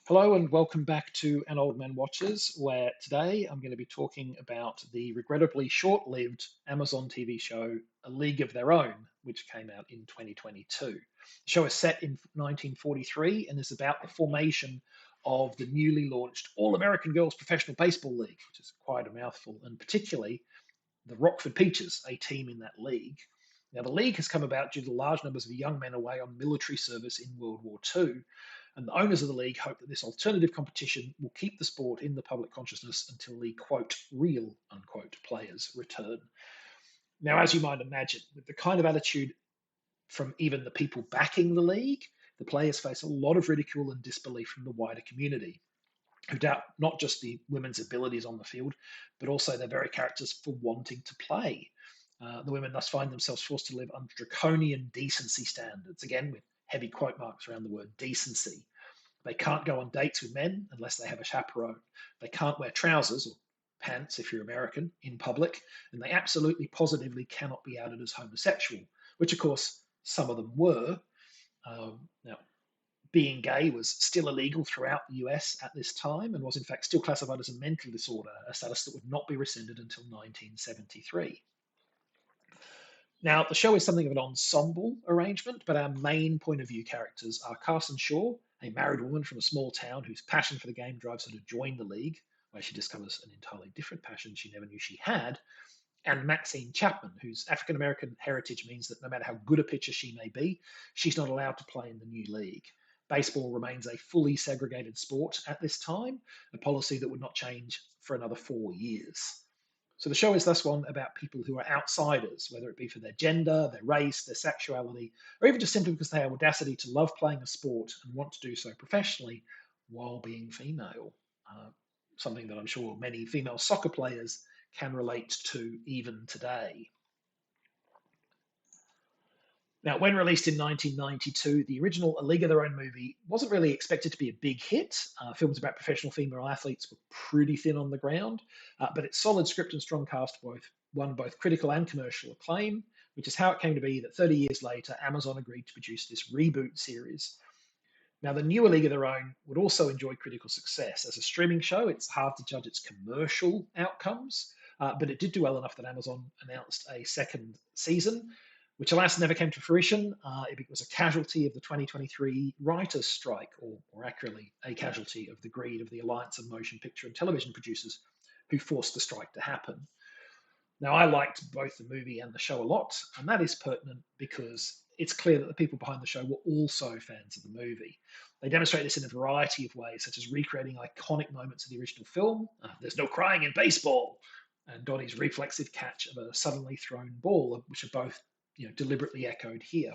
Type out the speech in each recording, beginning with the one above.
Hello and welcome back to An Old Man Watches, where today I'm going to be talking about the regrettably short-lived Amazon TV show A League of Their Own, which came out in 2022. The show is set in 1943 and is about the formation of the newly launched All-American Girls Professional Baseball League, which is quite a mouthful, and particularly the Rockford Peaches, a team in that league. Now, the league has come about due to large numbers of young men away on military service in World War II, and the owners of the league hope that this alternative competition will keep the sport in the public consciousness until the quote real unquote players return. Now, as you might imagine, with the kind of attitude from even the people backing the league, the players face a lot of ridicule and disbelief from the wider community, who doubt not just the women's abilities on the field, but also their very characters for wanting to play. The women thus find themselves forced to live under draconian decency standards, again with heavy quote marks around the word decency. They can't go on dates with men unless they have a chaperone. They can't wear trousers or pants if you're American in public, and they absolutely positively cannot be outed as homosexual, which of course some of them were. Now, being gay was still illegal throughout the US at this time and was in fact still classified as a mental disorder, a status that would not be rescinded until 1973. Now, the show is something of an ensemble arrangement, but our main point of view characters are Carson Shaw, a married woman from a small town whose passion for the game drives her to join the league, where she discovers an entirely different passion she never knew she had, and Maxine Chapman, whose African American heritage means that no matter how good a pitcher she may be, she's not allowed to play in the new league. Baseball remains a fully segregated sport at this time, a policy that would not change for another 4 years. So the show is thus one about people who are outsiders, whether it be for their gender, their race, their sexuality, or even just simply because they have audacity to love playing a sport and want to do so professionally while being female. Uh, Something that I'm sure many female soccer players can relate to even today. Now, when released in 1992, the original A League of Their Own movie wasn't really expected to be a big hit. Films about professional female athletes were pretty thin on the ground, but its solid script and strong cast won both critical and commercial acclaim, which is how it came to be that 30 years later, Amazon agreed to produce this reboot series. Now, the newer League of Their Own would also enjoy critical success. As a streaming show, it's hard to judge its commercial outcomes, but it did do well enough that Amazon announced a second season, which alas never came to fruition. It was a casualty of the 2023 writers' strike, or accurately, a casualty of the greed of the Alliance of Motion Picture and Television Producers, who forced the strike to happen. Now, I liked both the movie and the show a lot, and that is pertinent because it's clear that the people behind the show were also fans of the movie. They demonstrate this in a variety of ways, such as recreating iconic moments of the original film. There's no crying in baseball, and Donnie's reflexive catch of a suddenly thrown ball, which are both deliberately echoed here.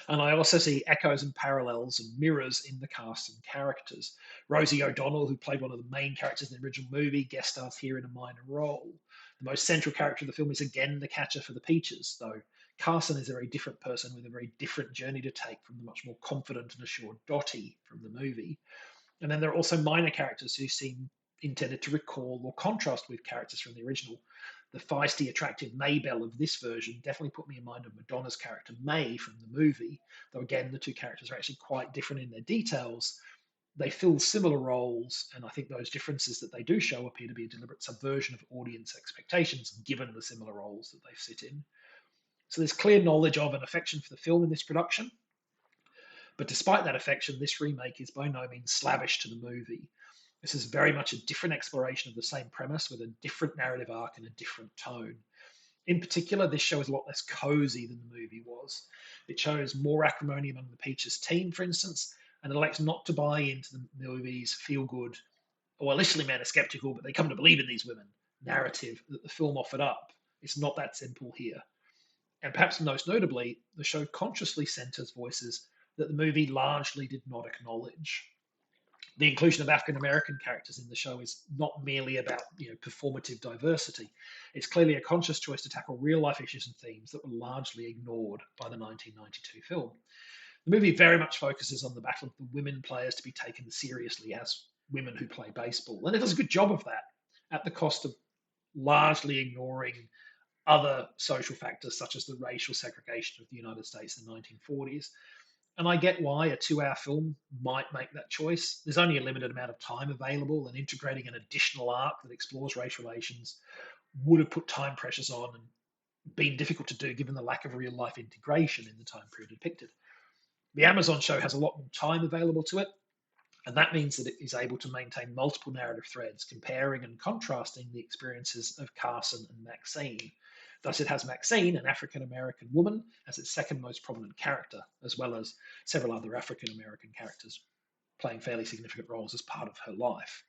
And I also see echoes and parallels and mirrors in the cast and characters. Rosie O'Donnell, who played one of the main characters in the original movie, guest stars here in a minor role. The most central character of the film is again the catcher for the Peaches, though Carson is a very different person with a very different journey to take from the much more confident and assured Dottie from the movie. And then there are also minor characters who seem intended to recall or contrast with characters from the original. The feisty, attractive Maybelle of this version definitely put me in mind of Madonna's character May from the movie, though again, the two characters are actually quite different in their details. They fill similar roles, and I think those differences that they do show appear to be a deliberate subversion of audience expectations given the similar roles that they sit in. So there's clear knowledge of and affection for the film in this production, but despite that affection, this remake is by no means slavish to the movie. This is very much a different exploration of the same premise with a different narrative arc and a different tone. In particular, this show is a lot less cozy than the movie was. It shows more acrimony among the Peaches team, for instance, and elects not to buy into the movie's feel good, well, initially men are skeptical, but they come to believe in these women narrative that the film offered up. It's not that simple here. And perhaps most notably, the show consciously centers voices that the movie largely did not acknowledge. The inclusion of African American characters in the show is not merely about performative diversity. It's clearly a conscious choice to tackle real life issues and themes that were largely ignored by the 1992 film. The movie very much focuses on the battle of the women players to be taken seriously as women who play baseball, and it does a good job of that at the cost of largely ignoring other social factors such as the racial segregation of the United States in the 1940s. And I get why a 2 hour film might make that choice. There's only a limited amount of time available, and integrating an additional arc that explores race relations would have put time pressures on and been difficult to do given the lack of real life integration in the time period depicted. The Amazon show has a lot more time available to it, and that means that it is able to maintain multiple narrative threads, comparing and contrasting the experiences of Carson and Maxine. Thus, it has Maxine, an African American woman, as its second most prominent character, as well as several other African American characters playing fairly significant roles as part of her life.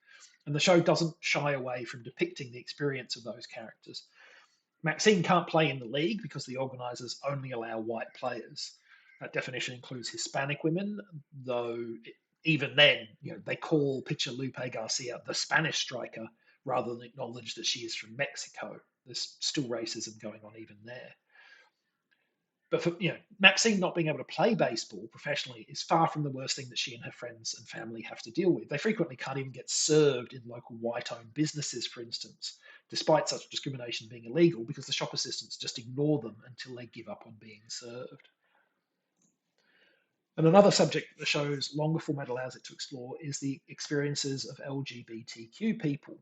And the show doesn't shy away from depicting the experience of those characters. Maxine can't play in the league because the organisers only allow white players. That definition includes Hispanic women, though even then, they call pitcher Lupe Garcia the Spanish striker rather than acknowledge that she is from Mexico. There's still racism going on even there. But for Maxine not being able to play baseball professionally is far from the worst thing that she and her friends and family have to deal with. They frequently can't even get served in local white-owned businesses, for instance, despite such discrimination being illegal, because the shop assistants just ignore them until they give up on being served. And another subject that the show's longer format allows it to explore is the experiences of LGBTQ people.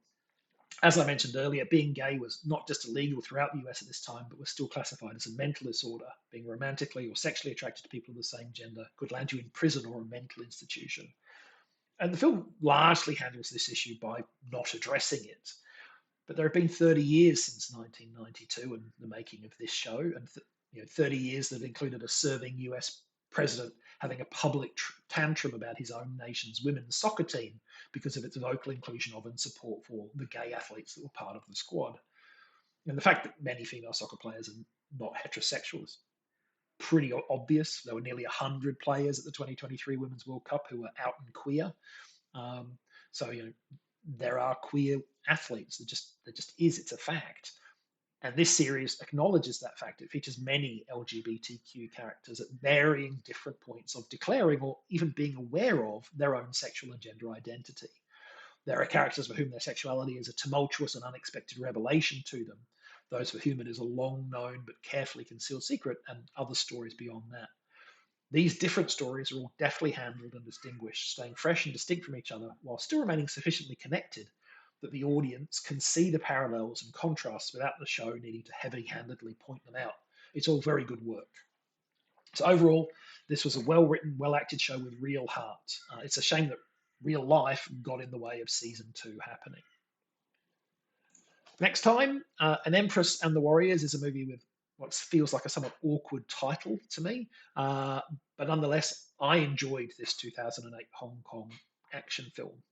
As I mentioned earlier, being gay was not just illegal throughout the US at this time, but was still classified as a mental disorder. Being romantically or sexually attracted to people of the same gender could land you in prison or a mental institution. And the film largely handles this issue by not addressing it. But there have been 30 years since 1992 and the making of this show, and 30 years that included a serving US president having a public tantrum about his own nation's women's soccer team because of its vocal inclusion of and support for the gay athletes that were part of the squad. And the fact that many female soccer players are not heterosexual is pretty obvious. There were nearly 100 players at the 2023 Women's World Cup who were out and queer. So there are queer athletes. There just is. It's a fact. And this series acknowledges that fact. It features many LGBTQ characters at varying different points of declaring or even being aware of their own sexual and gender identity. There are characters for whom their sexuality is a tumultuous and unexpected revelation to them, those for whom it is a long known but carefully concealed secret, and other stories beyond that. These different stories are all deftly handled and distinguished, staying fresh and distinct from each other while still remaining sufficiently connected that the audience can see the parallels and contrasts without the show needing to heavy-handedly point them out. It's all very good work. So overall, this was a well-written, well-acted show with real heart. It's a shame that real life got in the way of season 2 happening. Next time, An Empress and the Warriors is a movie with what feels like a somewhat awkward title to me, but nonetheless, I enjoyed this 2008 Hong Kong action film.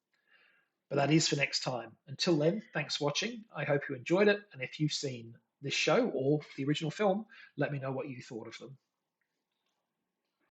But that is for next time. Until then, thanks for watching. I hope you enjoyed it. And if you've seen this show or the original film, let me know what you thought of them.